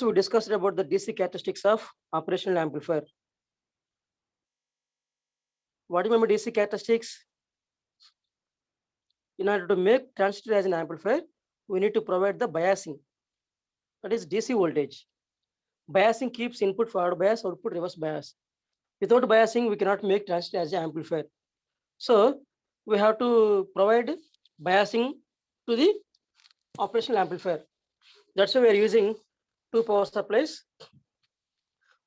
we discussed about the DC characteristics of operational amplifier. What do you mean by DC characteristics? In order to make transistor as an amplifier, we need to provide the biasing. That is DC voltage. Biasing keeps input forward bias, output reverse bias. Without biasing, we cannot make transistor as an amplifier. So we have to provide biasing to the operational amplifier. That's why we are using two power supplies,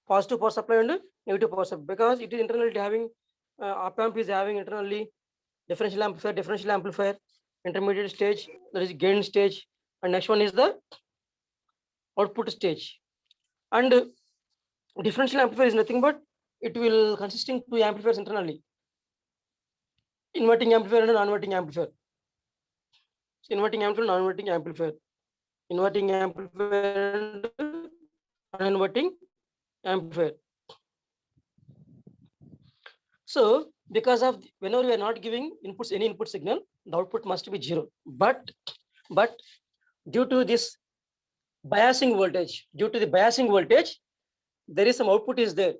positive power supply and negative power supply, because it is internally having op amp is having internally differential amplifier, intermediate stage, that is gain stage, and next one is the output stage. And differential amplifier is nothing but it will consisting two amplifiers internally, inverting amplifier and non-inverting amplifier. So inverting amplifier, non-inverting amplifier, inverting amplifier and non-inverting amplifier. So because of whenever we are not giving inputs, any input signal, the output must be 0. But due to this biasing voltage, there is some output is there.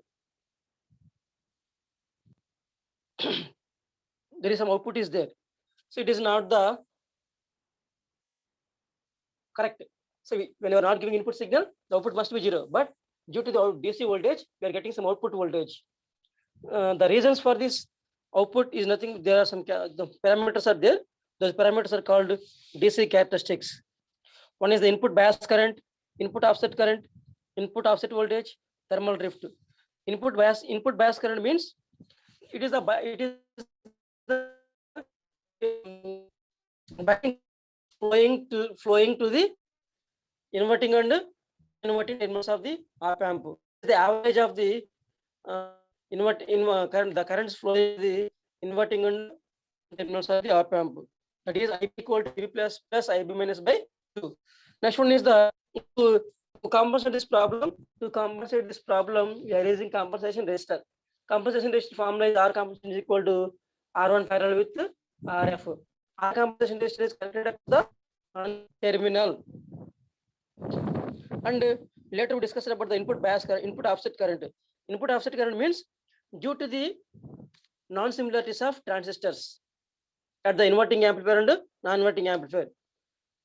There is some output is there. So it is not the correct. So when you are not giving input signal, the output must be 0. But due to the DC voltage, we are getting some output voltage. The reasons for this output is nothing. There are some the parameters are there. Those parameters are called DC characteristics. One is the input bias current, input offset current, input offset voltage, thermal drift. Input bias current means it is the flowing to the inverting and inverting terminals of the op amp. The average of the current, the currents flowing the inverting and terminals of the op amp. That is IB equal to IB plus IB minus by 2. Next one is the to compensate this problem. To compensate this problem, we are using compensation resistor. Compensation resistor formula is R compensation is equal to R1 parallel with RF. R compensation resistor is connected at the terminal. And later we discussed about the input bias current, input offset current. Input offset current means due to the non-similarities of transistors at the inverting amplifier and non-inverting amplifier.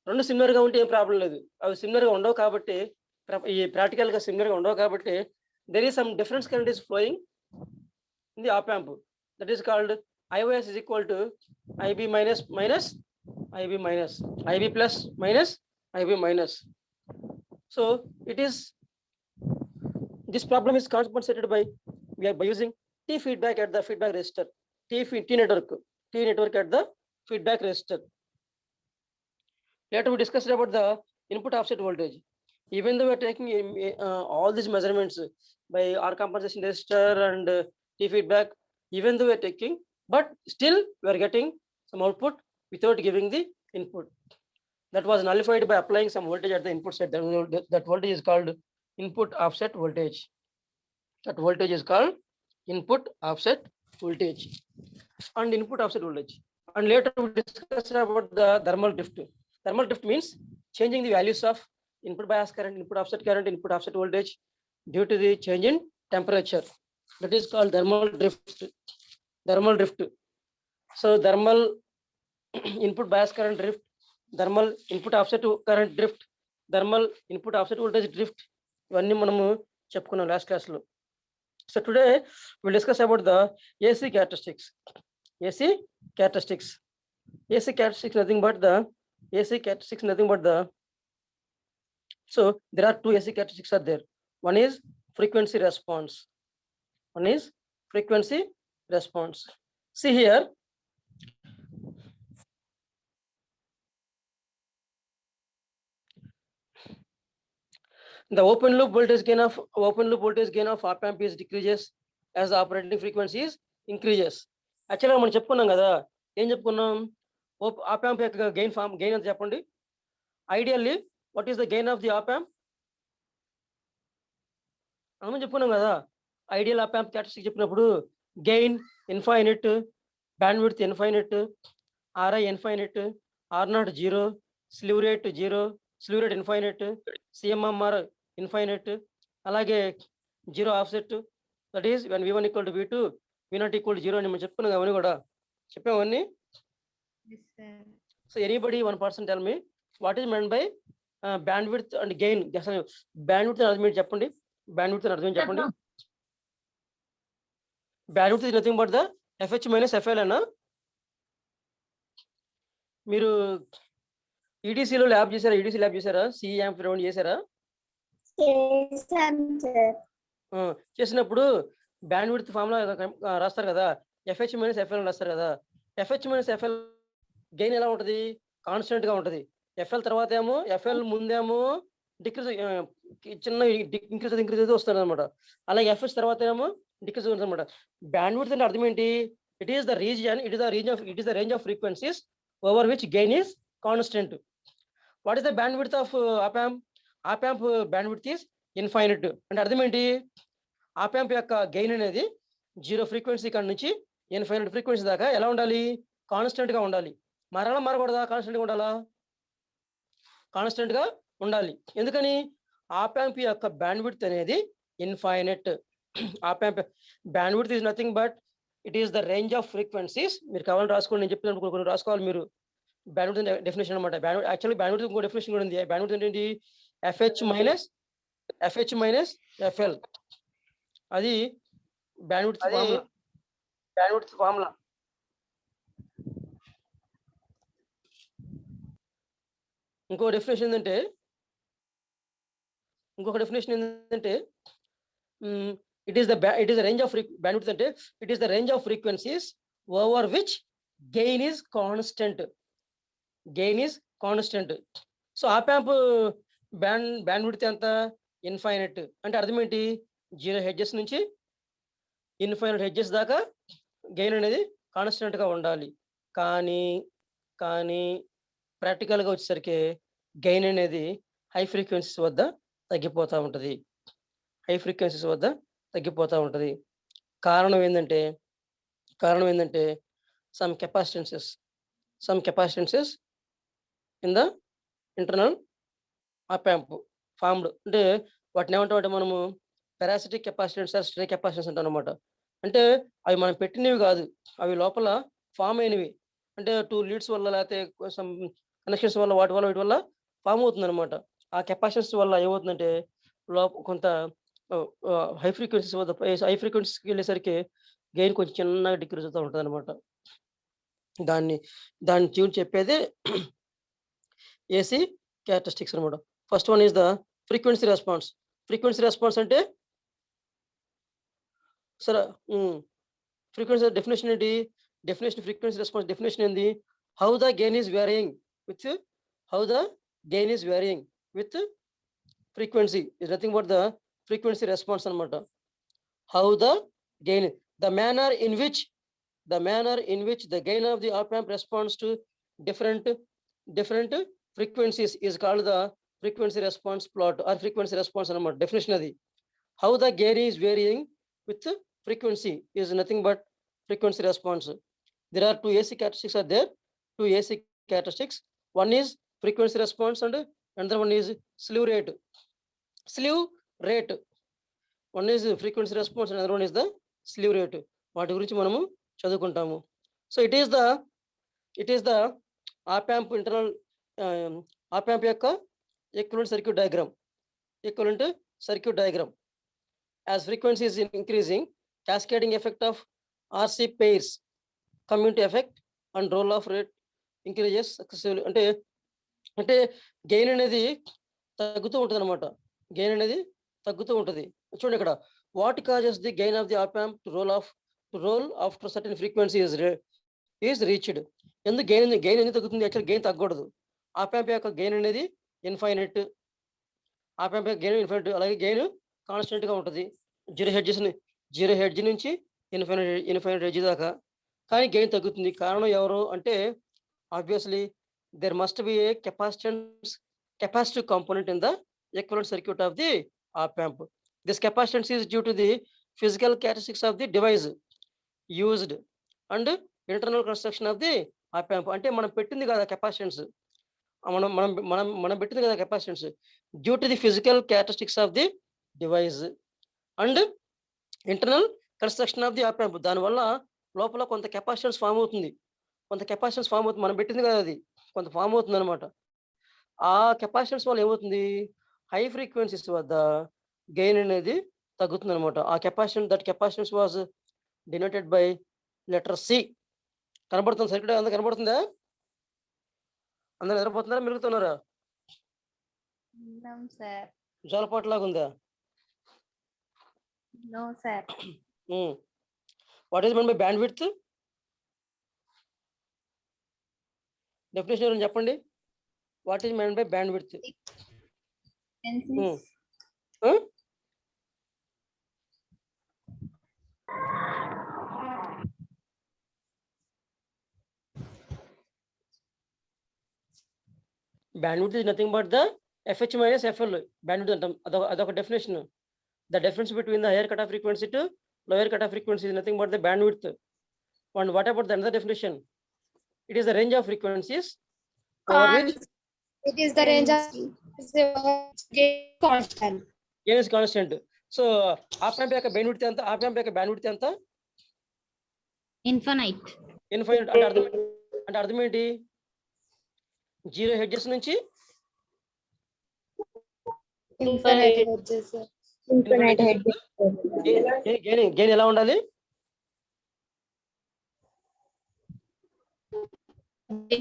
రెండు similar గా ఉంటే ఏం problem లేదు. అవి similar గా ఉండవు కాబట్టి ఈ ప్రాక్టికల్ గా సిమిలర్ గా ఉండవు కాబట్టి there is some difference current is flowing in the op amp. That is called IOS is equal to IB minus IB minus IB plus minus IB minus. So it is this problem is compensated by by using T feedback at the feedback resistor, T network at the feedback resistor. Later we discussed about the input offset voltage. Even though we are taking all these measurements by R compensation resistor and T feedback, even though we are taking, but still we are getting some output without giving the input. That was nullified by applying some voltage at the input side. That voltage is called input offset voltage. That voltage is called input offset voltage and input offset voltage. And later we discussed about the thermal drift. Thermal drift means changing the values of input bias current, input offset current, input offset voltage due to the change in temperature. That is called thermal drift. Thermal drift. So thermal input bias current drift, thermal input offset current drift, thermal input offset voltage drift. ఇవన్నీ మనము చెప్పుకున్నాం last class లో. So today we'll discuss about the AC characteristics. AC characteristics nothing but the so there are two AC characteristics are there. One is frequency response. See here, the open loop voltage gain of op amp is decreases as the operating frequency is increases. Actually మనం చెప్పుకున్నాం కదా, ఏం చెప్పుకున్నాం? op amp యొక్క gain ఎంత చెప్పండి. Ideally what is the gain of the op amp? మనం చెప్పుకున్నాం కదా, ఐడియల్ op amp క్యారెక్టరిస్టిక్ చెప్పినప్పుడు gain infinite, bandwidth infinite, RI infinite, R0 0, slew rate 0, slew rate infinite, CMMR infinite. అలాగే zero offset, that is when v1 equal to v2, v0 equal to 0 అని మనం చెప్పుకున్నాం. అవన్నీ కూడా చెప్పామన్నీ. Yes, sir. So anybody one person tell me what is meant by bandwidth and gain. అసలు bandwidth అర్థం ఏంటి చెప్పండి. బ్యాండ్ విడ్త్ అర్థం ఏంటి చెప్పండి. Band width is nothing but the FH minus FL అన్నా. మీరు ఈటీసీలో ల్యాబ్ చేశారా? ఈటీసీ ల్యాబ్ చేశారా? సిఈ యాంప్ రౌండ్ చేశారా? చేశాం సార్. చేసినప్పుడు బ్యాండ్ విడ్త్ ఫార్ములా రాస్తారు కదా, FH మైనస్ FL రాస్తారు కదా. FH మైనస్ FL గెయిన్ ఎలా ఉంటుంది? కాన్స్టెంట్ గా ఉంటుంది. FL తర్వాత ఏమో FL ముందేమో డిక్రీజ్ చిన్న ఇంక్రీజ్ వస్తుంది అనమాట. అలాగే FH తర్వాత ఏమో డిక్రీజ్ ఉంటుంది అనమాట. బ్యాండ్ విడ్త్ అంటే అర్థం ఏంటి? It is the region, it is the range of frequencies over which gain is constant. What is the band width of op amp? AAP amp bandwidth is infinite. అంటే అర్థం ఏంటి? ఆప్ amp యొక్క gain అనేది 0 frequency కాడ నుంచి infinite frequency దాకా ఎలా ఉండాలి? కాన్స్టెంట్ గా ఉండాలి. మారకూడదా? కాన్స్టెంట్ గా ఉండాలా? కాన్స్టెంట్ గా ఉండాలి. ఎందుకని? ఆప్ యాంప్ యొక్క బ్యాండ్ విడ్త్ అనేది infinite. Op amp bandwidth is nothing but it is the range of frequencies. మీరు కావాలని రాసుకోండి, నేను చెప్పినప్పుడు కొన్ని రాసుకోవాలి మీరు. బ్యాండ్ విడ్త్ డెఫినేషన్ అనమాట. యాక్చువల్లీ బ్యాండ్ విడ్త్ ఇంకో డెఫినేషన్ కూడా ఉంది. బ్యాండ్ విడ్త్ ఏంటి? FH minus FL. అది బ్యాండ్ విడ్త్ ఫార్ములా. ఇంకో డెఫినేషన్ ఏంటంటే it is the range of bandwidth అంటే it is the range of frequencies over which gain is constant. So AAP amp band width ఎంత? Infinite. అంటే అర్థం ఏంటి? 0 hedges నుంచి infinite hedges దాకా gain అనేది కాన్స్టెంట్ గా ఉండాలి. కానీ ప్రాక్టికల్ గా వచ్చేసరికి గెయిన్ అనేది హై ఫ్రీక్వెన్సీస్ వద్ద తగ్గిపోతూ ఉంటుంది. కారణం ఏంటంటే some capacitances in the internal op amp formed. అంటే వాటిని ఏమంటామంటే మనము పారాసిటిక్ కెపాసిటెన్స్, స్ట్రే కెపాసిటెన్స్ అంటాం అనమాట. అంటే అవి మనం పెట్టినవి కాదు, అవి లోపల ఫామ్ అయినవి. అంటే 2 లీడ్స్ వల్ల లేకపోతే సమ్ కనెక్షన్స్ వల్ల వీటి వల్ల ఫామ్ అవుతుంది అనమాట. ఆ కెపాసిటెన్స్ వల్ల ఏమవుతుందంటే కొంత హై ఫ్రీక్వెన్సీస్ వెళ్ళేసరికి గెయిన్ కొంచెం చిన్నగా డిక్రీజ్ అవుతూ ఉంటుంది అనమాట. దాన్ని ట్యూన్ చెప్పేదే ఏసీ క్యారెక్టరిస్టిక్స్ అనమాట. First one is the frequency response. Frequency response అంటే సరే ఫ్రీక్వెన్సీ డెఫినేషన్ ఏంటి? ఫ్రీక్వెన్సీ రెస్పాన్స్ డెఫినేషన్ ఏంది? How the gain is varying with frequency is nothing but the frequency response అనమాట. How the gain, the manner in which the gain of the op amp responds to different frequencies is called the frequency response plot or frequency response అనమాట. Definition అది. How the gain is varying with frequency is nothing but frequency response. There are 2 AC characteristics are there. 2 AC characteristics. One is frequency response and another one is slew rate. One is frequency response and another one is the slew rate. వాటి గురించి మనము చదువుకుంటాము. So it is the op amp internal op amp యొక్క equivalent circuit diagram. As frequency is increasing, cascading effect of RC pairs come into effect and roll off rate increases successively. అంటే gain అనేది తగ్గుతూ ఉంటుంది అనమాట. చూడండి ఇక్కడ, what causes the gain of the op amp to roll after certain frequency is reached. ఎందుకు gain ఎందుకు తగ్గుతుంది? యాక్చువల్ గెయిన్ తగ్గకూడదు. ఆప్ యాంప్ యొక్క గెయిన్ అనేది ఇన్ఫైనైట్. అలాగే గెయిన్ కాన్స్టెంట్ గా ఉంటుంది 0 హెడ్జ్ నుంచి ఇన్ఫైనైట్ హెడ్జ్ దాకా. కానీ గెయిన్ తగ్గుతుంది. కారణం ఎవరు అంటే obviously there must be a capacitive component in the equivalent circuit of the op amp. This capacitance is due to the physical characteristics of the device used and internal construction of the op amp. అంటే మనం పెట్టింది కదా capacitance, మనం మనం మనం మనం పెట్టింది కదా capacitance due to the physical characteristics of the device and internal construction of the op amp. దానివల్ల లోపల కొంత కెపాసిటెన్స్ ఫామ్ అవుతుంది. కొంత కెపాసిటెన్స్ ఫామ్ అవుతుంది. మనం పెట్టింది కదా అది. కొంత ఫామ్ అవుతుందనమాట. ఆ కెపాసిటెన్స్ వల్ల ఏమవుతుంది? హై ఫ్రీక్వెన్సీస్ వద్ద గెయిన్ అనేది తగ్గుతుందనమాట. ఆ capacitance was denoted by letter C. కనబడుతుంది సర్క్యూట్ అంతా కనబడుతుందా? అందరూ నిద్రపోతున్నారా? మెలుగుతున్నారా? No, sir. జోలపాటలాగా ఉందా? No, sir. What is mean by bandwidth? Definition చెప్పండి. What is mean by bandwidth? Frequencies. Bandwidth is nothing but the FH minus FL. Bandwidth అంటాం. అదొక definition. The difference between the higher cutoff frequency to lower cutoff frequency is nothing but the bandwidth. And what about the another definition? It is the range of frequencies over which It is the range of gain constant. gain is constant. So op amp యొక్క bandwidth ఎంత? op amp యొక్క bandwidth ఎంత? Infinite. Infinite అంటే అర్థం ఏంటి? 0 hedges నుంచి Infinite hedges. Infinite hedges. Gain ఎలా ఉండాలి?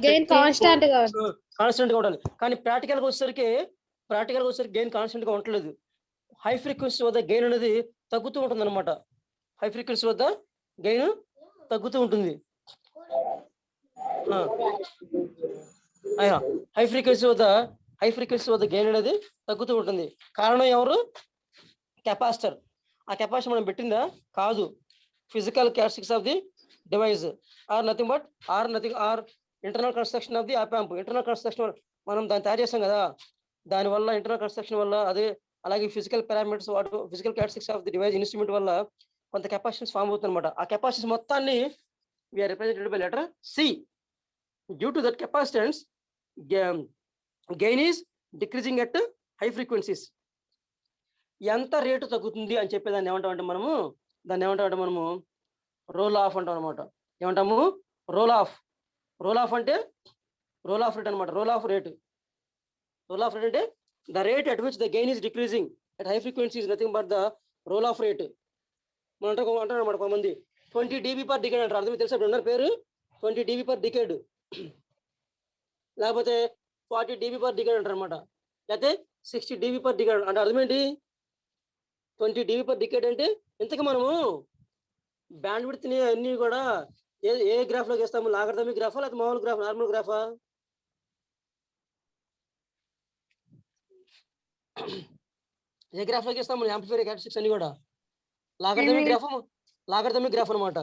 Gain constant గా కాన్స్టెంట్ గా ఉండాలి. కానీ ప్రాక్టికల్ గా వచ్చేసరికి గెయిన్ కాన్స్టెంట్ గా ఉండలేదు. హై ఫ్రీక్వెన్సీ వద్ద గెయిన్ అనేది తగ్గుతూ ఉంటుంది అనమాట. హై ఫ్రీక్వెన్సీ వద్ద గెయిన్ తగ్గుతూ ఉంటుంది. హై ఫ్రీక్వెన్సీ వద్ద గెయిన్ అనేది తగ్గుతూ ఉంటుంది. కారణం ఎవరు? కెపాసిటర్. ఆ కెపాసిటర్ మనం పెట్టిందా? కాదు. Physical characteristics of the device are internal construction of the op amp. Internal construction మనం దాన్ని తయారు చేస్తాం కదా, దానివల్ల ఇంటర్నల్ కన్స్ట్రక్షన్ వల్ల అలాగే physical parameters physical characteristics of the device instrument వల్ల కొంత కెపాసిటెన్స్ ఫామ్ అవుతుంది అనమాట. ఆ కెపాసిటెన్స్ మొత్తాన్ని we're represented by letter C. Due to that capacitance gain is decreasing at high frequencies. ఎంత రేటు తగ్గుతుంది అని చెప్పేదాన్ని ఏమంటామంటే మనము రోల్ ఆఫ్ అంటాం అనమాట. ఏమంటాము? రోల్ ఆఫ్ అంటే రోల్ ఆఫ్ రేట్ అనమాట. రోల్ ఆఫ్ రేట్ అంటే the rate at which the gain is decreasing at high frequency is nothing but the roll off rate. మనం అంటారు అనమాట కొంతమంది 20 dB per decade అంటారు. అర్థం తెలుసా? ఇప్పుడు ఉన్నారు పేరు 20 dB per decade, లేకపోతే 40 dB per decade అంటారు అనమాట, లేకపోతే 60 dB per decade అంటే అర్థం ఏంటి? 20 dB per decade అంటే ఇంతకు మనము బ్యాండ్ విడ్త్ ని అన్ని కూడా ఏ గ్రాఫ్ లోకి వేస్తాము? లాగరిథమిక్ గ్రాఫా లేకపోతే మామూలు గ్రాఫ్, నార్మల్ గ్రాఫా? ఏ గ్రాఫ్ లోకి వేస్తాము? యాంప్లిఫైయర్ క్యారెక్టరిస్టిక్స్ అన్ని కూడా లాగరిథమిక్ గ్రాఫ్ అనమాట.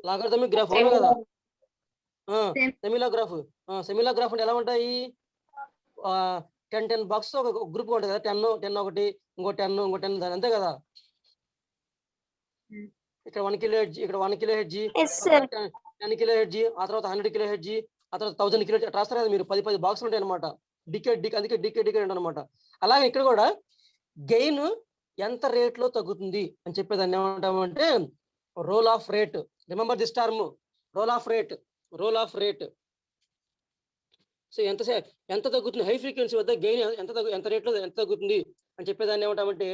లాగరిథమిక్ గ్రాఫ్ అవును కదా. సెమిలా గ్రాఫ్ అంటే ఎలా ఉంటాయి? 10 బాక్స్ ఒక గ్రూప్ ఉంటుంది కదా, 10 ఒకటి, ఇంకో 10 దాని అంతే కదా. ఇక్కడ 1 కిలో హెడ్జ్, ఇక్కడ 1 కిలో హెడ్జ్, 10 కిలో హెడ్జ్, ఆ తర్వాత 100 కిలో హెడ్జ్, ఆ తర్వాత 1000 కిలో హెడ్జ్ రాస్తారు కదా మీరు. 10 బాక్సులు ఉంటాయి అనమాట. అందుకే డికేడ్ అనమాట. అలాగే ఇక్కడ కూడా గెయిన్ ఎంత రేట్ లో తగ్గుతుంది అని చెప్పేదాన్ని ఏమంటామంటే roll off rate. Remember this term, roll off rate. So ఎంత తగ్గుతుంది హై ఫ్రీక్వెన్సీ వద్ద గెయిన్ ఎంత రేట్లో ఎంత తగ్గుతుంది అని చెప్పేదాన్ని ఏమంటామంటే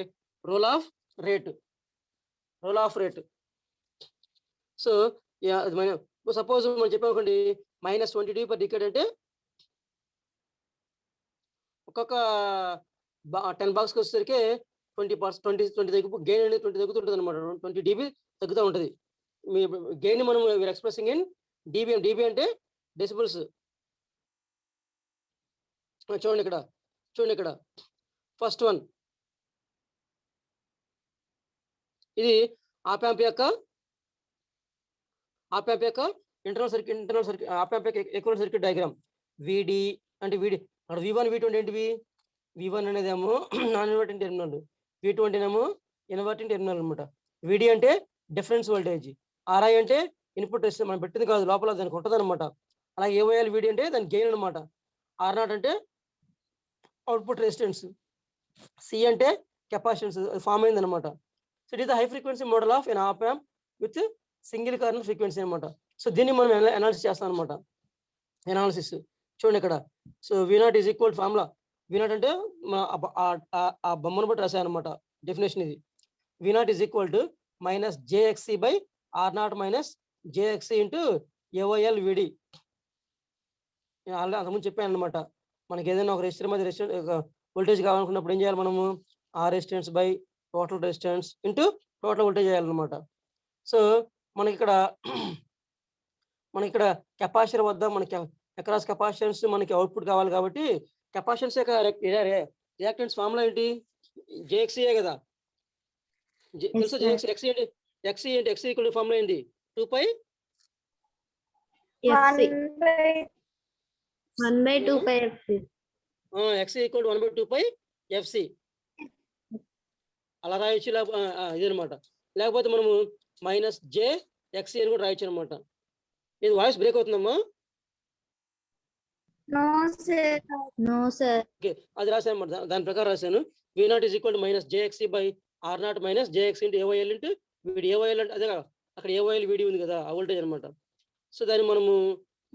roll off rate. So suppose మనం చెప్పామనుకోండి -20 dB per decade అంటే ఒక్కొక్క 10 బాక్స్కి వచ్చేసరికి 20 తగ్గు గెయిన్ అనేది 20 తగ్గుతుంటుంది అనమాట. 20 dB తగ్గుతూ ఉంటుంది. మీ గెయిన్ మనం ఎక్స్ప్రెసింగ్ ఇన్ dB అంటే డెసిబుల్స్. చూడండి ఇక్కడ ఫస్ట్ వన్, ఇది ఆప్ యాంప్ యొక్క ఇంటర్నల్ సర్క్యూట్ ఆప్ యాంప్ యొక్క ఈక్వలెంట్ సర్క్యూట్ డయాగ్రామ్. విడి అంటే అక్కడ V1 V2 అంటే ఏంటివి? V1 అనేది ఏమో నాన్ ఇన్వర్టింగ్ టెర్మినల్, V2 ఏమో ఇన్వర్టింగ్ టెర్మినల్ అనమాట. విడి అంటే డిఫరెన్స్ వోల్టేజ్, RI అంటే ఇన్పుట్ రెసిస్టెన్స్, మనం పెట్టింది కాదు, లోపల దానికి ఉంటుంది అనమాట. అలాగే ఏవైఎల్ విడి అంటే దాని గెయిన్ అనమాట. R0 అంటే అవుట్పుట్ రెసిస్టెన్స్, సి అంటే కెపాసిటెన్స్ ఫామ్ అయింది అనమాట. So it is the high frequency model of an op amp with single current frequency అనమాట. సో దీన్ని మనం అనాలిసిస్ చేస్తాం అనమాట. అనాలిసిస్ చూడండి ఇక్కడ. So V0 is equal formula. V0 అంటే ఆ బొమ్మను బట్టి రాశాను అనమాట డెఫినేషన్ ఇది. V0 is equal to minus JXC by R0 minus JXC into AOL VD. Already అంతకుముందు చెప్పాను అనమాట. మనకి ఏదైనా ఒక రెసిస్టర్ మధ్య వోల్టేజ్ కావాలనుకున్నప్పుడు ఏం చేయాలి మనము? ఆ resistance by total resistance into total voltage చేయాలన్నమాట. సో మనకి ఇక్కడ కెపాసిటర్ వద్ద మనకి అక్రాస్ కెపాసిటెన్స్ మనకి అవుట్పుట్ కావాలి కాబట్టి కెపాసిటెన్స్ యొక్క రియాక్టెన్స్ ఫార్ములా ఏంటి? JXC కదా. తెలుసా JXC? XC equal to formula ఏంటి? 2π 1/2π FC. XC equal to 1/2π FC అలా రాయొచ్చు. ఇది అనమాట. లేకపోతే మనము మైనస్ JXC అని కూడా రాయొచ్చు అనమాట. ఇది వాయిస్ బ్రేక్ అవుతుందమ్మా. No sir. ఓకే, అది రాశాను అనమాట. దాని ప్రకారం రాశాను. V0 is equal to minus JXC by R0 minus JXC into AOL into VD. AOL అంటే అదే అక్కడ AOL VD ఉంది కదా, ఆ వోల్టేజ్ అనమాట. సో దాన్ని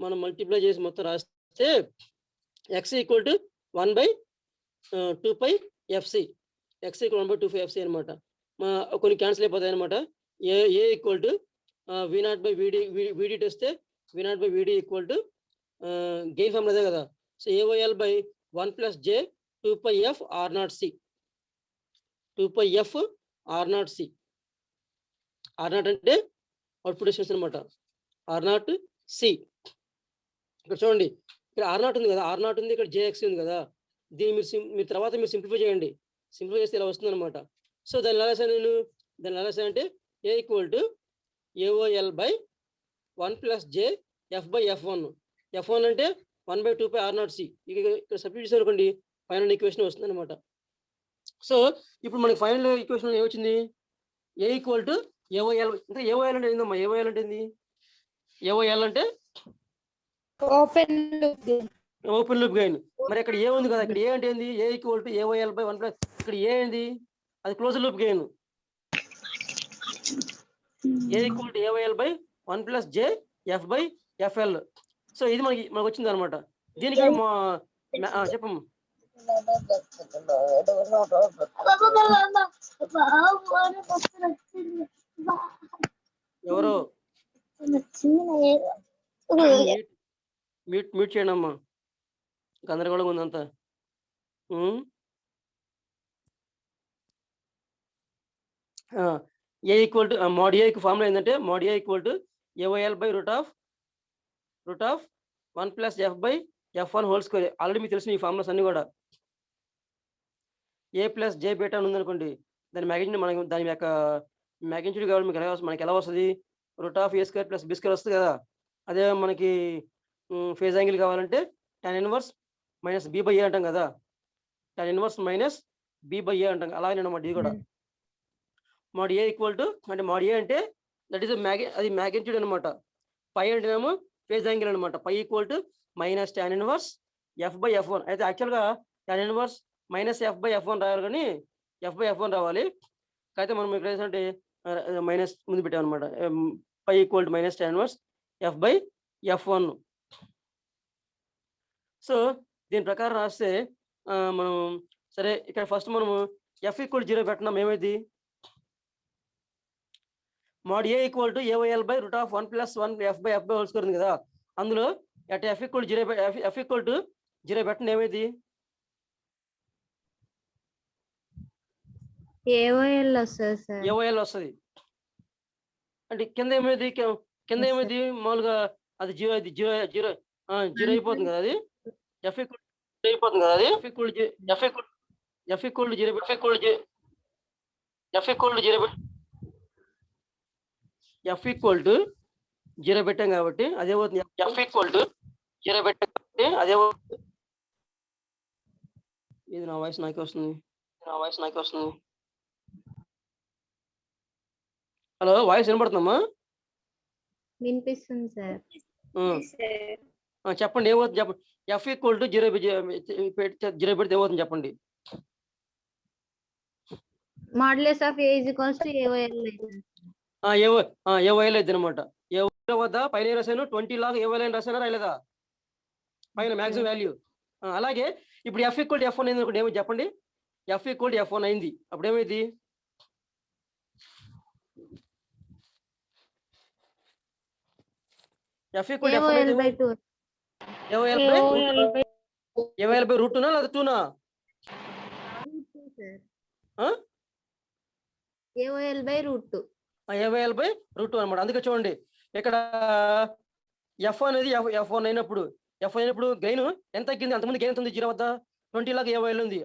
మనం మల్టిప్లై చేసి మొత్తం రాస్తే XC equal to 1/2π FC. XC equal 1/2π FC అనమాట. కొన్ని క్యాన్సిల్ అయిపోతాయి అనమాట. A equal to V0 by VD వస్తే V0 by VD equal to gain formula అదే కదా. So AOL by 1 plus J 2πf R0C. 2πf R0C. R0 అంటే output resistance అనమాట. R0C. ఇక్కడ చూడండి, ఇక్కడ R0 ఉంది కదా, R0 ఉంది, ఇక్కడ JXC ఉంది కదా. దీన్ని మీరు తర్వాత సింప్లిఫై చేయండి. సింప్లిఫై చేస్తే ఇలా వస్తుంది అనమాట. సో దాన్ని ఎలా రాశాను అంటే A equal to AOL by 1 plus J F by F1. F1 అంటే 1/2π R0C. ఇక్కడ సబ్స్టిట్యూట్ చేసి అనుకోండి, ఫైనల్ ఈక్వేషన్ వస్తుంది అనమాట. సో ఇప్పుడు మనకి ఫైనల్ ఈక్వేషన్ ఏమొచ్చింది? A equal to AOL. అంటే AOL అంటే ఏందమ్మా? AOL అంటే ఏంది? AOL అంటే ఓపెన్ లూప్ గెయిన్. మరి ఇక్కడ A ఉంది కదా, ఇక్కడ A అంటే ఏంది? A equal to AOL by 1 plus, ఇక్కడ A ఏంది? అది closed loop gain. A equal to AOL by 1 plus J F by FL. So ఇది మనకు వచ్చింది అనమాట. దీనికి చెప్పమ్మా. ఎవరో మ్యూట్ చేయండి అమ్మా, గందరగోళంగా ఉందంతా. A equal to mod A కి ఫార్ములా ఏంటంటే mod A equal to AOL by root of 1 plus F by F1 whole square. Already మీకు తెలిసిన ఈ ఫార్ములాస్ అన్ని కూడా. A ప్లస్ J బీటా అని ఉందనుకోండి, దాని యొక్క మ్యాగ్నిట్యూడ్ కావాలి మనకి ఎలా వస్తుంది? Root of A square plus B square వస్తుంది కదా. అదే మనకి ఫేజ్ యాంగిల్ కావాలంటే tan inverse minus B by A అంటాం కదా. tan inverse minus B by A అంటాం. అలాగే అనమాట ఇది కూడా. mod A ఈక్వల్ టు అంటే mod A అంటే దట్ ఈస్ అది మ్యాగ్నిట్యూడ్ అనమాట. పై అంటేనేమో ఫేజ్ యాంగిల్ అనమాట. Phi equal to minus tan inverse F by F1. అయితే యాక్చువల్గా tan inverse minus F by F1 రావాలి, కానీ F బై F1 రావాలి. అయితే మనం ఇక్కడ ఏంటంటే మైనస్ ముందు పెట్టాం అనమాట. Phi equal to minus tan inverse F by F1. So దీని ప్రకారం రాస్తే మనం సరే ఇక్కడ ఫస్ట్ మనము F ఈక్వల్ 0 పెట్టినాం. ఏమైంది? mod A equal to AOL by root of 1 plus 1 F by whole square ఉంది కదా. అందులో at F equal 0 F equal to 0 పెట్టండి. ఏమైంది? AOL వస్తుంది సార్. AOL వస్తుంది. అంటే కింద ఏమైంది? మామూలుగా అది 0 అయిపోతుంది కదా. అది F ఈక్వల్ అయిపోతుంది కదా. అది F ఈక్వల్ 0 పెట్టాం కాబట్టి అదే అవుతుంది. F ఈక్వల్ టు 0 పెట్టాం కాబట్టి అదే అవుతుంది. ఇది నా వాయిస్ నాకే వస్తుంది. హలో, వాయిస్ వినపడుతుందమ్మా? వినిపిస్తుంది సార్. చెప్పండి, ఏమవుతుంది చెప్పండి. ఎఫ్ ఈక్వల్ టు 0 పెడితే ఏమవుతుంది చెప్పండి. Modulus of A is equals to AOL. ఏవైల్ అయితే అనమాట. ఏ వద్ద పైన రాశాను 20 లాగా ఏవైల్ అని రాశానా రాయలేదా పైన మ్యాక్సిమం వాల్యూ. అలాగే ఇప్పుడు ఎఫ్ ఈక్వల్ టు F1 అయింది అనుకోండి, ఏమో చెప్పండి. ఎఫ్ ఈక్వల్ టు F1 అయింది, అప్పుడు ఏమైంది? F equal to F1 AOL by 2. AOL by root 2నా లేదా 2నా? AOL by root 2. AOL by root 2 అనమాట. అందుకే చూడండి ఇక్కడ ఎఫ్ అనేది F1 అయినప్పుడు గెయిన్ ఎంత తగ్గింది? అంతకుముందు గెయిన్ ఎంత ఉంది 0 వద్ద 20 లాగా ఏవైల్ ఉంది.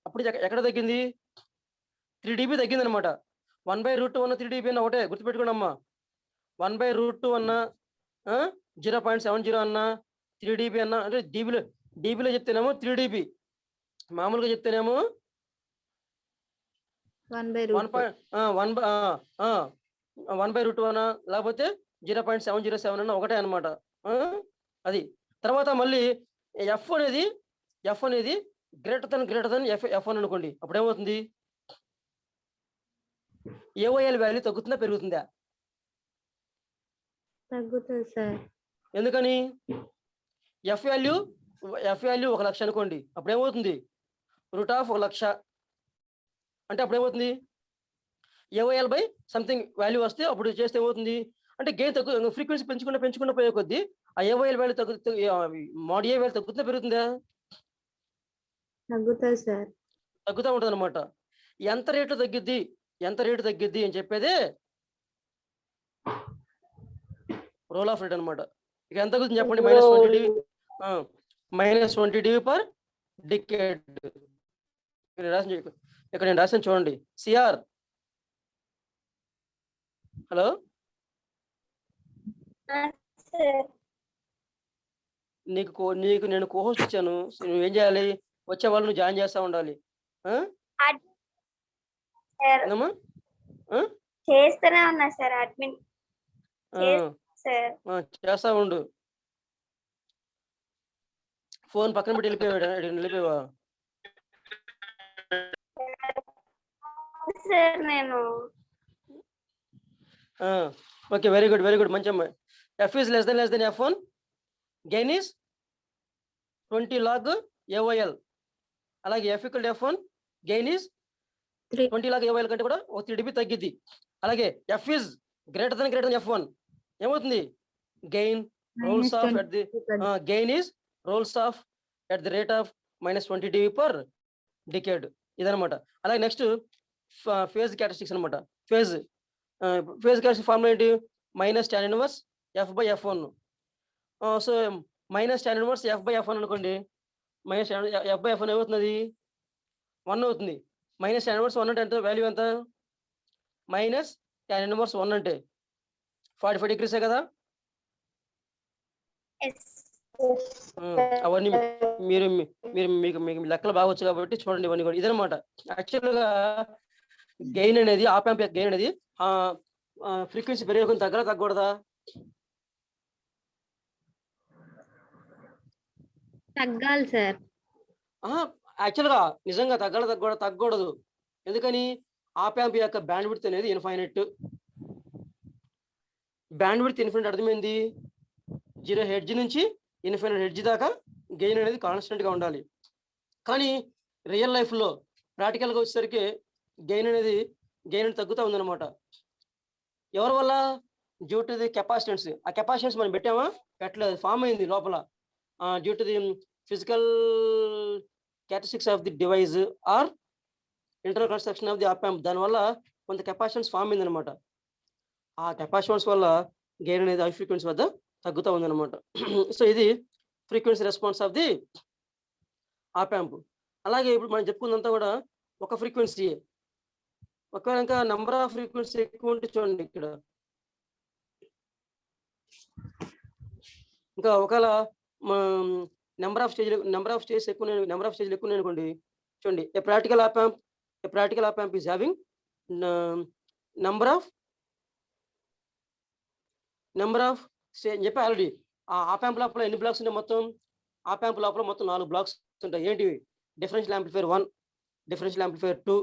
అప్పుడు ఎక్కడ తగ్గింది? 3 dB తగ్గింది అనమాట. 1/√2 అన్న 3 dB అన్న ఒకటే గుర్తుపెట్టుకోండి అమ్మా. 1/√2 అన్న 0.70 అన్న 3 dB అన్న, అంటే డీబీలో చెప్తేనేమో 3 dB, మామూలుగా చెప్తేనేమో 1/√2 అన్న లేకపోతే 0.707 అన్న ఒకటే అనమాట. అది తర్వాత మళ్ళీ ఎఫ్ అనేది గ్రేటర్ దెన్ F1 అనుకోండి, అప్పుడు ఏమవుతుంది? ఏఓఎల్ వాల్యూ తగ్గుతుందా పెరుగుతుందా? తగ్గుతుంది సార్. ఎందుకని? ఎఫ్ వాల్యూ 1,00,000 అనుకోండి, అప్పుడు ఏమవుతుంది? √1,00,000 అంటే అప్పుడు ఏమవుతుంది? ఏఓఎల్ బై సంథింగ్ వాల్యూ వస్తే అప్పుడు చేస్తే ఏమవుతుంది అంటే గెయిన్ ఫ్రీక్వెన్సీ పెంచుకుంటూ పోయే కొద్దీ ఆ ఏఓఎల్ వాల్యూ మోడ్ ఏ వాల్యూ తగ్గుతుందా పెరుగుతుందా? తగ్గుతుంది సార్. తగ్గుతూ ఉంటుంది అనమాట. ఎంత రేటు తగ్గిద్ది అని చెప్పేదే రోల్ ఆఫ్ రేట్ అనమాట. ఇక ఎంత తగ్గుతుంది చెప్పండి? -20 dB పర్ డికేడ్. ఇక్కడ నేను రాసాను చూడండి. సిఆర్, హలో, నీకు నేను కోహోస్ట్ ఇచ్చాను. నువ్వేం చేయాలి? వచ్చే వాళ్ళు నువ్వు జాయిన్ చేస్తా ఉండాలి. చేస్తూనే ఉన్నా సార్, అడ్మిన్ చేస్తా ఉండు. ఫోన్ పక్కన పెట్టి వెళ్ళిపోయావా? నేను ఓకే, వెరీ గుడ్ మంచి అమ్మాయి. F is less than F1, gain is 20 log AOL. అలాగే F equal to F1, gain is 20 log AOL కంటే కూడా 3 dB తగ్గిద్ది. అలాగే F is greater than F1 ఏమవుతుంది? Gain rolls off at the rate of -20 dB per decade. ఇదనమాట. అలాగే next phase characteristics అనమాట. Phase characteristic formula ఏంటి? -tan inverse F/F1. So -tan inverse F/F1 అనుకోండి. F/F1 ఏమవుతుంది? 1 అవుతుంది. -tan ఇన్వర్స్ 1 అంటే ఎంత వాల్యూ? ఎంత? -tan ఇన్వర్స్ 1 అంటే 45 degrees కదా. అవన్నీ మీకు లెక్కలు బాగొచ్చు కాబట్టి చూడండి ఇవన్నీ కూడా. ఇదనమాట యాక్చువల్గా గెయిన్ అనేది, ఆప్ యాంప్ గెయిన్ అనేది ఫ్రీక్వెన్సీ పెరిగే తగ్గకూడదా? తగ్గాలి సార్. యాక్చువల్గా నిజంగా తగ్గకూడదు. ఎందుకని? ఆప్ యాంప్ యొక్క బ్యాండ్ విడ్త్ అనేది ఇన్ఫైనైట్. బ్యాండ్ విడ్త్ ఇన్ఫైనైట్ అర్థమైంది. 0 హెర్ట్జ్ నుంచి ఇన్ఫైనైట్ హెర్ట్జ్ దాకా గెయిన్ అనేది కాన్స్టెంట్ గా ఉండాలి. కానీ రియల్ లైఫ్లో ప్రాక్టికల్గా వచ్చేసరికి గెయిన్ తగ్గుతూ ఉందన్నమాట. ఎవరి వల్ల? Due to the capacitance. ఆ కెపాసిటెన్స్ మనం పెట్టామా? పెట్టలేదు, ఫామ్ అయింది లోపల. Due to the physical characteristics of the device are internal construction of the op amp, దానివల్ల కొంత కెపాసిటెన్స్ ఫామ్ అయింది అనమాట. ఆ కెపాసిటెన్స్ వల్ల గెయిన్ అనేది హై ఫ్రీక్వెన్సీ వద్ద తగ్గుతూ ఉందన్నమాట. సో ఇది frequency response of the op amp. అలాగే ఇప్పుడు మనం చెప్పుకుందంతా కూడా ఒక ఫ్రీక్వెన్సీ. ఒకవేళ ఇంకా నెంబర్ ఆఫ్ ఫ్రీక్వెన్సీ ఎక్కువ ఉంటే చూడండి ఇక్కడ, ఇంకా ఒకవేళ నెంబర్ ఆఫ్ స్టేజ్ ఎక్కువ అనుకోండి. చూడండి, a practical op amp is having number of stage చెప్పి ఆల్రెడీ. ఆ ఆప్ యాంప్ లోపల ఎన్ని బ్లాక్స్ ఉంటాయి? మొత్తం ఆప్ యాంప్ లోపల మొత్తం 4 బ్లాక్స్ ఉంటాయి. ఏంటివి? Differential amplifier 1, differential amplifier 2,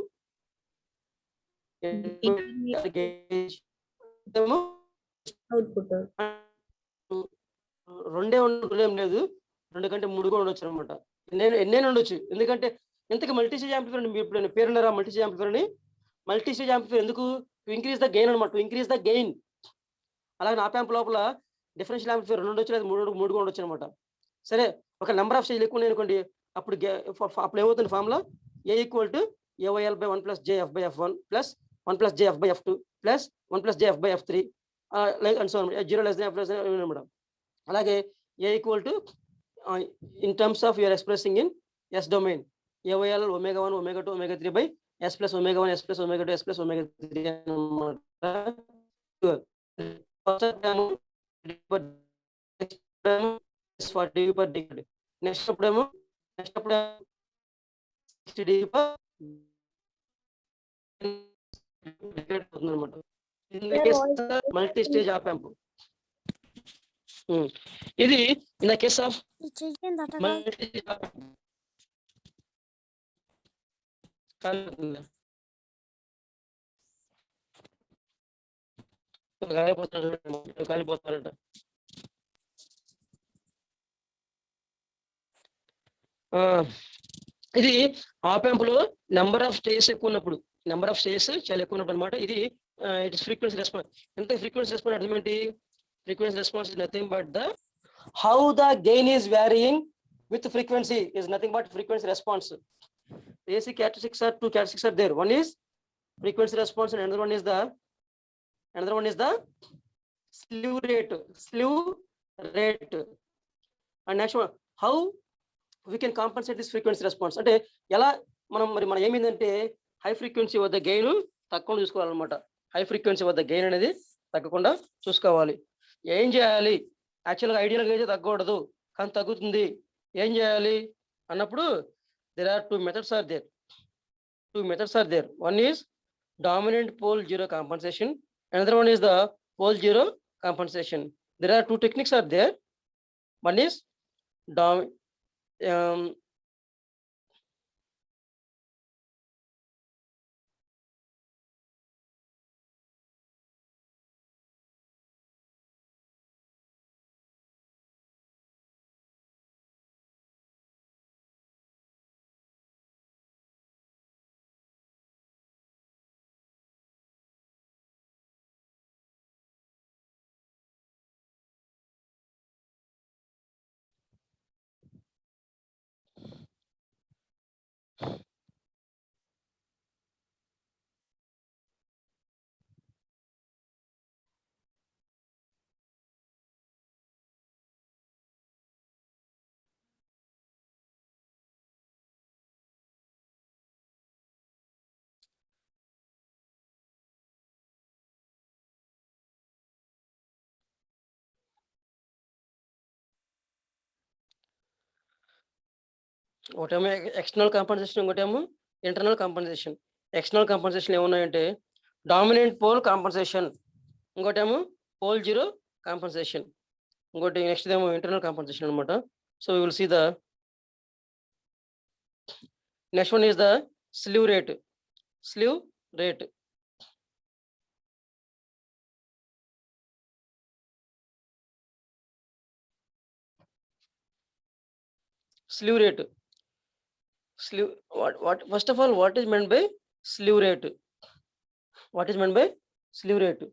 gauge output. రెండే ఉండడం ఏం లేదు, 2 కంటే 3 కూడా ఉండొచ్చు అనమాట. ఎన్నైనా ఉండొచ్చు. ఎందుకంటే ఇంతకు మల్టీస్టేజ్ యాంప్లిఫైయర్ మీరు ఇప్పుడు పేరున్నారా మల్టీస్టేజ్ యాంప్లిఫైయర్ అని? మల్టీస్టేజ్ యాంప్లిఫైయర్ ఎందుకు? టు ఇంక్రీజ్ ద గెయిన్ అనమాట, టు ఇంక్రీజ్ ద గెయిన్. అలాగే ఆప్ యాంప్ లోపల డిఫరెన్షియల్ యాంప్లిఫైయర్ 2 ఉండొచ్చు, లేదా 3 కూడా ఉండొచ్చు అనమాట. సరే, ఒక నెంబర్ ఆఫ్ స్టేజ్లు ఎక్కువ ఉన్నాయి అనుకోండి, అప్పుడు అప్పుడు ఏమవుతుంది formula? A equal to AOL by 1 plus JF by F1 plus 1 plus JF by F2 plus 1 plus JF by F3 like and so on. 0 less than F less than అనమాట. అలాగే A equal to in terms of you're expressing in S domain AOL omega 1 omega 2 omega 3 by S plus omega 1 S plus omega 2 S plus omega 3 అనమాట. For dB per decade. Next అప్పుడేమో 60 dB per decade అవుతుంది అనమాట. Multi stage op amp. ఇది in the case of multi stage op amp. కాలిపోతారంట. ఇది op amp లో number of stages ఎక్కువ ఉన్నప్పుడు, నెంబర్ ఆఫ్ స్టేజెస్ చాలా ఎక్కువ ఉన్నప్పుడు అనమాట. ఇది ఇట్ ఇస్ ఫ్రీక్వెన్సీ రెస్పాన్స్. ఎంత ఫ్రీక్వెన్సీ రెస్పాన్స్ అర్థం ఏంటి? Frequency response is nothing but the how the gain is varying with frequency is nothing but frequency response. Basic characteristics are two characteristics are there. One is frequency response and another one is the slew rate. And next one, how we can compensate this frequency response. అంటే ఎలా మనం ఏమైందంటే high frequency వద్ద gain తక్కువ చూసుకోవాలన్నమాట. High frequency వద్ద gain అనేది తగ్గకుండా చూసుకోవాలి. ఏం చేయాలి? యాక్చువల్గా ఐడియల్గా అయితే తగ్గకూడదు, కానీ తగ్గుతుంది. ఏం చేయాలి అన్నప్పుడు there are two methods are there. One is dominant pole zero compensation, another one is the pole zero compensation. There are two techniques are there. One is ఒకటేమో ఎక్స్టర్నల్ కాంపన్సేషన్, ఇంకోటేమో ఇంటర్నల్ కాంపన్సేషన్. ఎక్స్టర్నల్ కాంపన్సేషన్ ఏమున్నాయంటే dominant pole compensation, ఇంకోటేమో pole zero compensation, ఇంకోటి next ఏమో internal compensation అనమాట. So we will see the next one is the slew rate. Slew rate what first of all, what is meant by slew rate? What is meant by slew rate?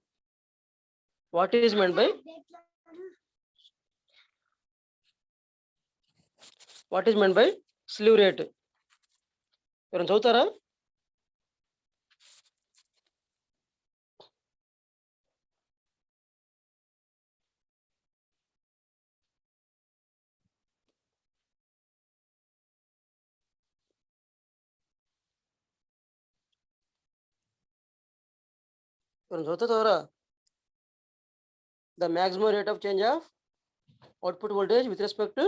What is meant by slew rate? ఎవరైనా చదువుతారా? The maximum rate of change of output voltage with respect to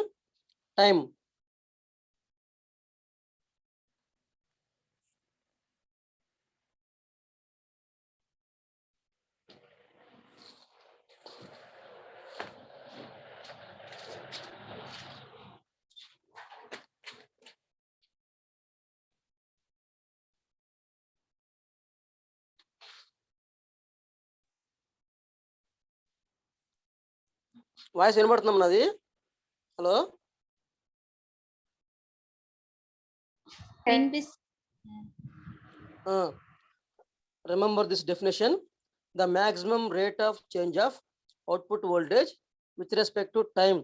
time. Voice వినబడుతున్నాం నాది? Hello, remember this definition. The maximum rate of change of output voltage with respect to time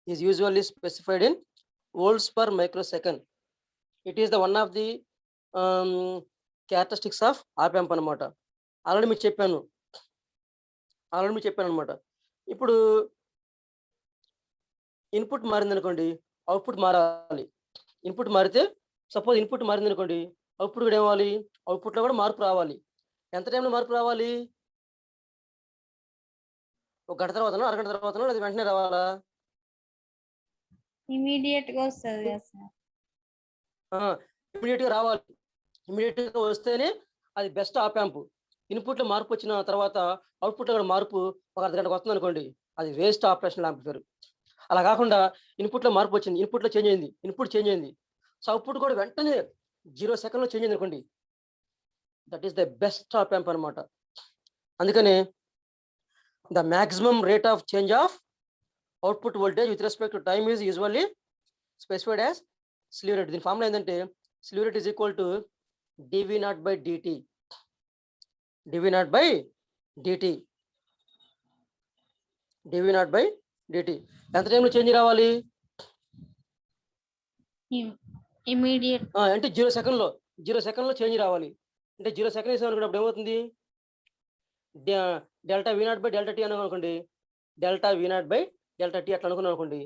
is usually specified in volts per microsecond. It is the one of the characteristics of op amp అనమాట. Already మీకు చెప్పాను అనమాట. ఇప్పుడు input మారింది అనుకోండి, output మారాలి. Input మారితే suppose input మారింది అనుకోండి, అవుట్పుట్ కూడా ఏమవ్వాలి? అవుట్పుట్లో కూడా మార్పు రావాలి. ఎంత టైంలో మార్పు రావాలి? ఒక గంట తర్వాతనో అరగంట తర్వాతనో అది వెంటనే రావాలా? ఇమీడియట్ గా వస్తుంది కదా సార్? ఇమీడియట్ గా రావాలి. ఇమీడియట్ గా వస్తేనే అది బెస్ట్ ఆప్ యాంప్. ఇన్పుట్ లో మార్పు వచ్చిన తర్వాత అవుట్పుట్ లో కూడా మార్పు ఒక అర్ధ గంటకు వస్తుంది అనుకోండి, అది వేస్ట్ ఆపరేషనల్ యాంప్లిఫైయర్. అలా కాకుండా ఇన్పుట్ లో మార్పు వచ్చింది, ఇన్పుట్ లో చేంజ్ అయింది, ఇన్పుట్ చేంజ్ అయింది, సో అవుట్పుట్ కూడా వెంటనే 0 సెకండ్ లో చేంజ్ అయింది అనుకోండి, that is the best op amp అనమాట. అందుకని the maximum rate of change of output voltage with respect to time is usually specified as slew rate. దీని ఫార్ములా ఏంటంటే slew rate is equal to dV0/dt. dV0/dt. dV0/dt. ఎంత టైంలో change రావాలి? Immediate అంటే 0 సెకండ్లో change రావాలి. అంటే 0 సెకండ్ వేసాం అనుకున్నప్పుడు ఏమవుతుంది? డెల్టా V0/ΔT అని అనుకోండి, డెల్టా V0/ΔT అట్లా అనుకున్నాం అనుకోండి,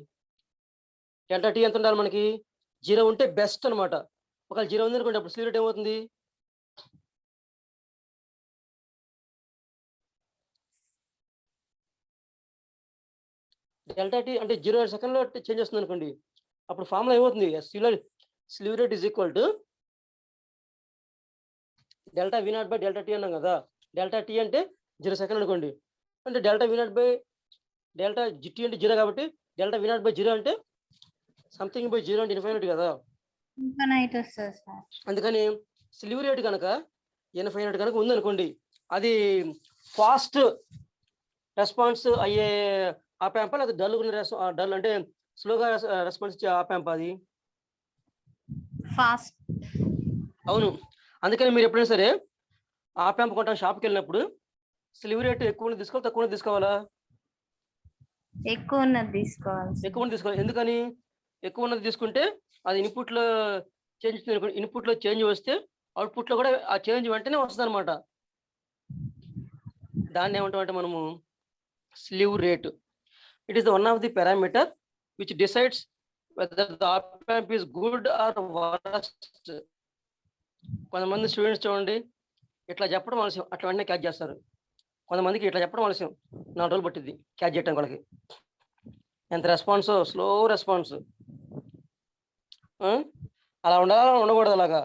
డెల్టా టీ ఎంత ఉండాలి మనకి? 0 ఉంటే బెస్ట్ అనమాట. ఒకవేళ 0 ఉంది అనుకోండి, అప్పుడు స్లీవ్ రేట్ ఏమవుతుంది? డెల్టా టీ అంటే 0 సెకండ్లో చేంజ్ వస్తుంది అనుకోండి, అప్పుడు ఫార్ములా ఏమవుతుంది? Slew rate is equal to delta V0/ΔT అన్నాం కదా. డెల్టా టీ అంటే 0 సెకండ్ అనుకోండి, అంటే డెల్టా V0/ΔT అంటే 0 కాబట్టి డెల్టా V0/0 అంటే సంథింగ్ బై 0 అంటే ఇన్ఫైనైట్ కదా. ఇన్ఫైనైట్ వస్తుంది సార్. అందుకని స్లీవ్ రేట్ కనుక ఇన్ఫైనైట్ కనుక ఉందనుకోండి, అది ఫాస్ట్ రెస్పాన్స్ అయ్యే ఆప్ యాంప్, అది డల్ అంటే స్లోగా రెస్పాన్స్ ఇచ్చే ఆప్ యాంప్ అది ఫాస్ట్. అవును. అందుకని మీరు ఎప్పుడైనా సరే ఆప్ యాంప్ కొంటాం షాప్కి వెళ్ళినప్పుడు స్లీవ్ రేట్ ఎక్కువ తీసుకోవాలి, తక్కువ తీసుకోవాలా? ఎక్కువ ఉన్నది తీసుకోవాలి. ఎందుకని? ఎక్కువ ఉన్నది తీసుకుంటే అది ఇన్పుట్లో చేంజ్ వస్తే అవుట్పుట్లో కూడా ఆ చేంజ్ వెంటనే వస్తుంది అనమాట. దాన్ని ఏమంటామంటే మనము slew rate. It is the one of the parameter which decides whether the op amp is good or worst. కొంతమంది స్టూడెంట్స్ చూడండి, ఇట్లా చెప్పడం ఆలస్యం, అట్లా వెంటనే క్యాచ్ చేస్తారు. కొంతమందికి ఇట్లా చెప్పడం ఆలస్యం, 4 రోజులు పట్టింది క్యాచ్ చేయడానికి. వాళ్ళకి ఎంత రెస్పాన్స్, స్లో రెస్పాన్స్. అలా ఉండకూడదు. అలాగా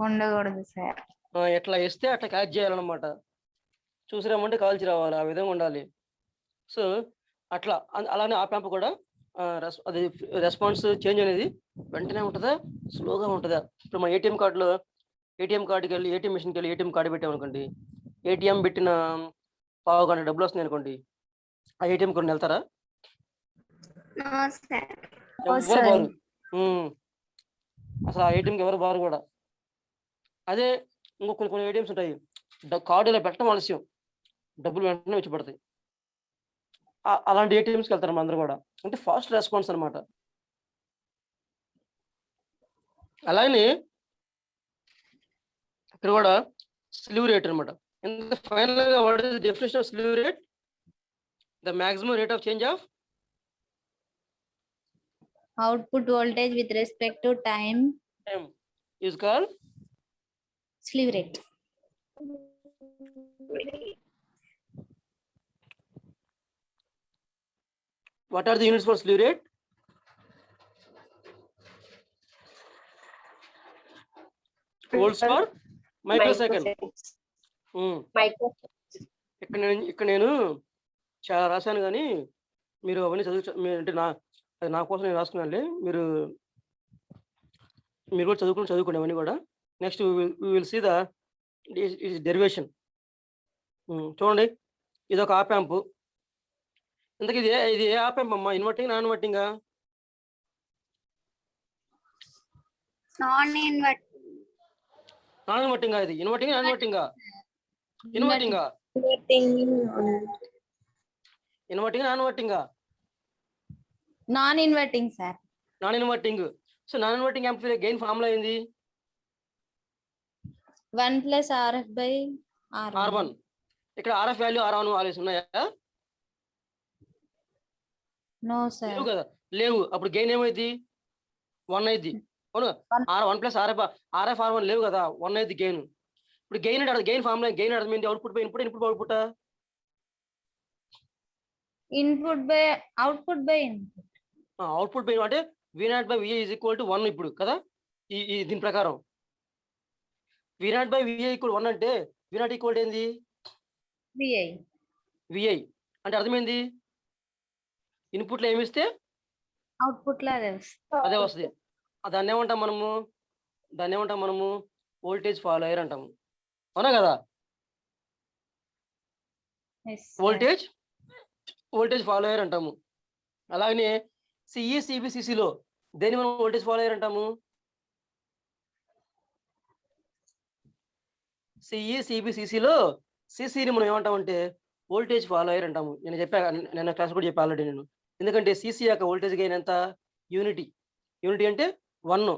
ఉండకూడదు సార్. ఎట్లా ఇస్తే అట్లా క్యాచ్ చేయాలన్నమాట. చూసి రమ్మంటే కాల్చి రావాలి, ఆ విధంగా ఉండాలి. సో అట్లా అలానే ఆప్ యాంప్ కూడా అది రెస్పాన్స్ చేంజ్ అనేది వెంటనే ఉంటుందా, స్లోగా ఉంటుందా? ఇప్పుడు మన ఏటీఎం కార్డుకి వెళ్ళి ఏటీఎం మిషన్కి వెళ్ళి ఏటీఎం కార్డు పెట్టామనుకోండి, ఏటీఎం పెట్టిన పావు గంట డబ్బులు వస్తున్నాయి అనుకోండి, ఆ ఏటీఎం కార్డుని వెళ్తారా? ఎవరు బారు. అసలు ఆ ఏటీఎంకి ఎవరు బారు కూడా. అదే ఇంకో కొన్ని ఏటీఎంస్ ఉంటాయి, కార్డు ఇలా పెట్టడం ఆలస్యం, డబ్బులు వెంటనే వచ్చి పడతాయి. అలాంటి ఏటీఎంస్కి వెళ్తారు అందరూ కూడా. అంటే ఫాస్ట్ రెస్పాన్స్ అనమాట. అలానే ఇక్కడ కూడా స్లీవ్ రేట్ అనమాట. ఫైనల్ గా what is the definition of slew rate? The maximum rate of change of output voltage with respect to time is called slew rate. What are the units for slew rate? Volts per microsecond. ఇక్కడ నేను చాలా రాశాను, కానీ మీరు అవన్నీ అంటే నా కోసం నేను రాసుకున్నానులే. మీరు కూడా చదువుకోండి అవన్నీ కూడా. Next we will see the derivation. చూడండి, ఇది ఒక ఆప్ యాంప్. ఇంతకీ ఇది ఏ ఆప్ అమ్మా, ఇన్వర్టింగ్ నాన్ ఇన్వర్టింగా? Non-inverting. నాన్ ఇన్వర్టింగా? ఇది ఇన్వర్టింగ్ నాన్ ఇన్వర్టింగా? ఇన్వర్టింగా? Inverting. ఇన్వర్టింగ్ నాన్ ఇన్వర్టింగా? Non inverting sir. Non inverting. So non inverting amplifier gain formula ఏంది? 1 + RF/R1. R1. ఇక్కడ RF వాల్యూ R1 వాల్యూస్ ఉన్నాయా? No sir. లేవు కదా, లేవు. అప్పుడు గెయిన్ ఏమైంది? 1 అయింది. అవును, R1 + RF R1 లేవు కదా, 1 అయింది గెయిన్. ఇప్పుడు గెయిన్ అంటే గెయిన్ ఫార్ములా, గెయిన్ అర్థం ఏంటి? Output by input, input output. Input by output by input. Output by అంటే V0/VA = 1 ఇప్పుడు కదా, ఈ దీని ప్రకారం V0/VA = 1 అంటే V0 = ఏంది? VI. VI అంటే అర్థం ఏంది? ఇన్పుట్లో ఏమిస్తే అవుట్పుట్ లో అదే వస్తుంది. దాన్ని ఏమంటాం మనము? వోల్టేజ్ ఫాలోయర్ అంటాము, అవునా కదా? వోల్టేజ్ ఫాలోయర్ అంటాము. అలాగనే సిఈ సిబిసిసిలో దేని మనం వోల్టేజ్ ఫాలోయర్ అంటాము? సిఈ సిబిసిసిలో సిసిని మనం ఏమంటామంటే వోల్టేజ్ ఫాలోయర్ అంటాము. నేను క్లాస్ కూడా చెప్పా ఆల్రెడీ నేను. ఎందుకంటే సిసి యొక్క వోల్టేజ్ గెయిన్ ఎంత? యూనిటీ అంటే 1.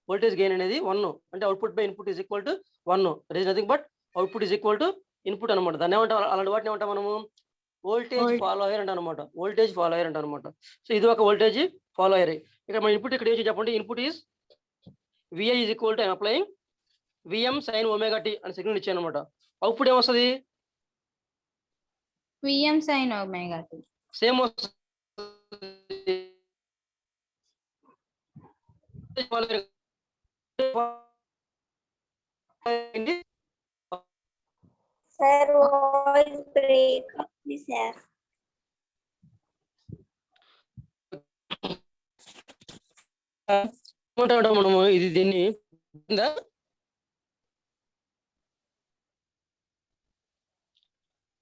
వోల్టేజ్ గెయిన్ అనేది 1 అంటే output by input is equal to 1. That is nothing but output is equal to input అనమాట. దాన్ని ఏమంటాం? అలాంటి వాటిని ఏమంటాం మనము? వోల్టేజ్ ఫాలోయర్ అంటాం అనమాట. సో ఇది ఒక వోల్టేజ్ ఫాలోయర్. ఇక్కడ మన ఇన్పుట్ ఇక్కడ ఏం చెప్పండి? Input is VI is equal to I'm applying VM sine omega T అని సిగ్నల్ ఇచ్చాను అనమాట. అవుట్పుట్ ఏమొస్తుంది? VM sine omega T. Same వస్తుంది. Sir, voice break up, sir. మనము ఇది దీన్ని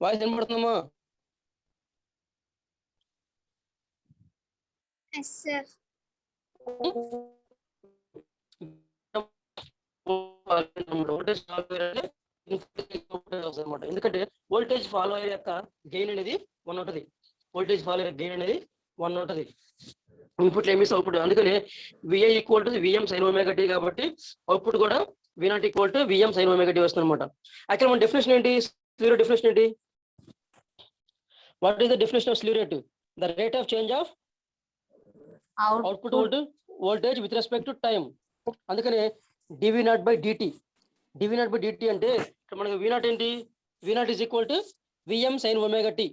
వాయిస్ వినపడుతుందమ్మా? Yes, sir. ఎందుకంటే వోల్టేజ్ ఫాలోయర్ యొక్క గెయిన్ అనేది 1 ఉంటుంది. ఇన్పుట్ ఏమిస్ అవుట్పుట్. అందుకని VI = VM sine omega T కాబట్టి అవుట్పుట్ కూడా V0 = VM sine omega T వస్తుంది అనమాట. యాక్చువల్ మన డెఫినేషన్ ఏంటి? స్లీవ్ రేట్ డెఫినేషన్ ఏంటి? What is the definition of slew rate? The rate of change of output voltage with respect to time. అందుకనే dV0/dt అంటే ఇక్కడ మనకి V0 ఏంటి? V0 = VM sine omega tea.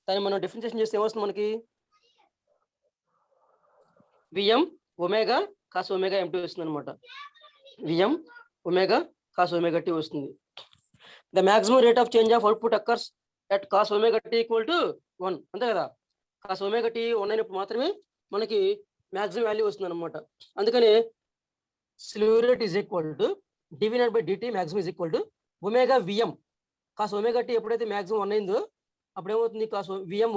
దాన్ని మనం డిఫరెన్షియేషన్ చేస్తే ఏమొస్తుంది మనకి? VM omega cos omega MT వస్తుంది అనమాట. VM omega cos omega T వస్తుంది. The maximum rate of change of output occurs at cos omega T = 1. అంతే కదా, కాస్ ఒమేగా టీ 1 అయినప్పుడు మాత్రమే మనకి మాక్సిమం వాల్యూ వస్తుంది అనమాట. అందుకని slew rate is equal to dV0/dt maximum is equal to omega VM cos omega t. ఎప్పుడైతే maximum 1 అయిందో అప్పుడు ఏమవుతుంది? కాస్ విఎం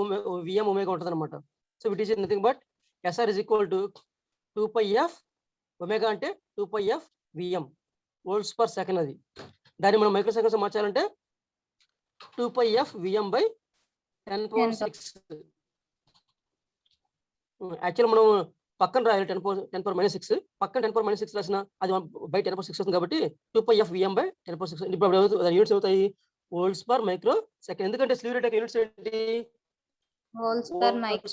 ఒమేగా ఉంటుంది అనమాట. So it is nothing but SR is equal to 2πf omega అంటే 2πf VM volts per second. అది దాన్ని మనం మైక్రో సెకండ్స్ మార్చాలంటే 2πf Vm/10⁻⁶. యాక్చువల్ మనం పక్కన రాయాలి 10⁻⁶. పక్కన 10⁻⁶ రాసిన అది 10⁻⁶ వస్తుంది కాబట్టి 2πf Vm/10⁻⁶. ఇప్పుడు యూనిట్స్ అవుతాయి వోల్ట్స్ పర్ మైక్రో సెకండ్. ఎందుకంటే స్లీవ్ రేట్ యూనిట్స్ ఏంటి? Volts per micro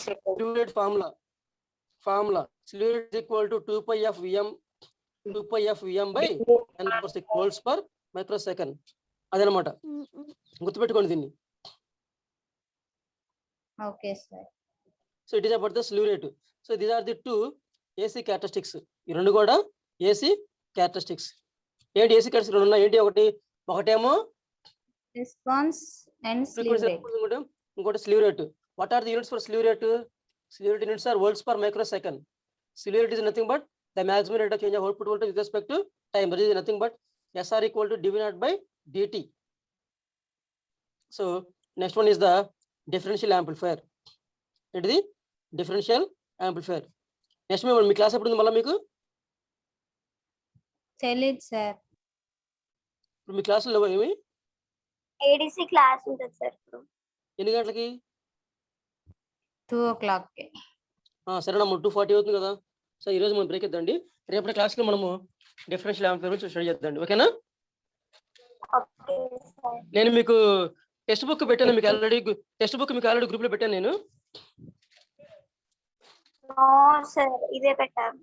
slew rate formula slew rate equal to 2πf Vm/10⁻⁶ volts per microsecond. అదనమాట, గుర్తుపెట్టుకోండి దీన్ని. Okay sir. So it is about the slew rate. So these are the 2 AC characteristics. ఈ రెండు కూడా AC characteristics. ఏంటి AC characteristics? రెండు ఉన్నాయి. ఏంటి? ఒకటేమో రెస్పాన్స్ అండ్ స్లీవ్ రేట్, ఇంకోటి slew rate. What are the units for slew rate? Slew rate units are volts per microsecond. Slew rate is nothing but the maximum rate of change of output voltage with respect to time. That is nothing but SR = dV0/dt. So next one is the differential amplifier. ఏంటిది? Differential amplifier. Next మీ class ఎప్పుడు ఉంది మళ్ళీ మీకు? తెలీదు sir. ఇప్పుడు మీ క్లాసులో ఏమి ఏడీసీ క్లాస్ ఉంటుంది సార్ ఇప్పుడు. ఎన్ని గంటలకి? 2 o'clock. సరేనమ్మా, 2:40 అవుతుంది కదా. సో ఈ రోజు మనం బ్రేక్ ఇద్దండి. రేపటి క్లాస్లో మనము డిఫరెన్షియల్ యాంప్లిఫైర్ గురించి స్టడీ చేద్దాండి. ఓకేనా? Okay sir. నేను మీకు టెక్స్ట్ బుక్ పెట్టాను, మీకు ఆల్రెడీ గ్రూప్ లో పెట్టాను నేను. నో సార్, ఇదే పెట్టారు.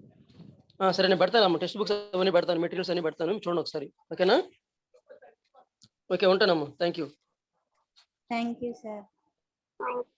సరే నేను పెడతానమ్మా, టెక్స్ట్ బుక్స్ అవన్నీ పెడతాను, మెటీరియల్స్ అన్ని పెడతాను, చూడండి ఒకసారి. ఓకేనా? ఓకే, ఉంటానమ్మా. Thank you. Thank you, sir. Thank